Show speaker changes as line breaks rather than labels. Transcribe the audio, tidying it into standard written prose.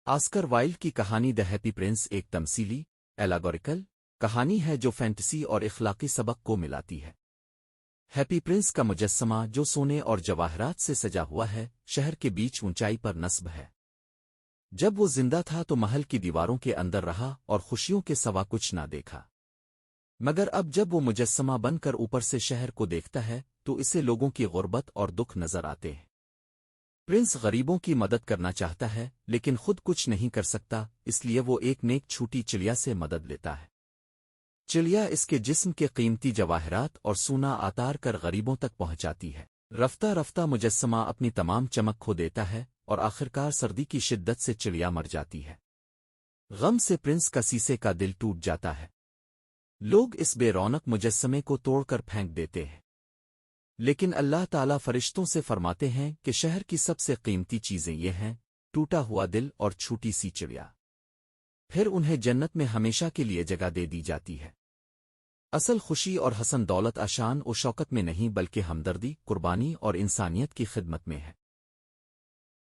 Oscar Wilde کی کہانی دی happy prince ایک تمثیلی ایلاگوریکل کہانی ہے جو فینٹسی اور اخلاقی سبق کو ملاتی ہے۔ ہیپی پرنس کا مجسمہ جو سونے اور جواہرات سے سجا ہوا ہے شہر کے بیچ اونچائی پر نصب ہے۔ جب وہ زندہ تھا تو محل کی دیواروں کے اندر رہا اور خوشیوں کے سوا کچھ نہ دیکھا، مگر اب جب وہ مجسمہ بن کر اوپر سے شہر کو دیکھتا ہے تو اسے لوگوں کی غربت اور دکھ نظر آتے ہیں۔ پرنس غریبوں کی مدد کرنا چاہتا ہے لیکن خود کچھ نہیں کر سکتا، اس لیے وہ ایک نیک چھوٹی چڑیا سے مدد لیتا ہے۔ چڑیا اس کے جسم کے قیمتی جواہرات اور سونا آتار کر غریبوں تک پہنچاتی ہے۔ رفتہ رفتہ مجسمہ اپنی تمام چمک کھو دیتا ہے اور آخرکار سردی کی شدت سے چڑیا مر جاتی ہے۔ غم سے پرنس کا سیسے کا دل ٹوٹ جاتا ہے۔ لوگ اس بے رونق مجسمے کو توڑ کر پھینک دیتے ہیں، لیکن اللہ تعالیٰ فرشتوں سے فرماتے ہیں کہ شہر کی سب سے قیمتی چیزیں یہ ہیں: ٹوٹا ہوا دل اور چھوٹی سی چڑیا۔ پھر انہیں جنت میں ہمیشہ کے لیے جگہ دے دی جاتی ہے۔ اصل خوشی اور حسن دولت اشان و شوکت میں نہیں بلکہ ہمدردی، قربانی اور انسانیت کی خدمت میں ہے۔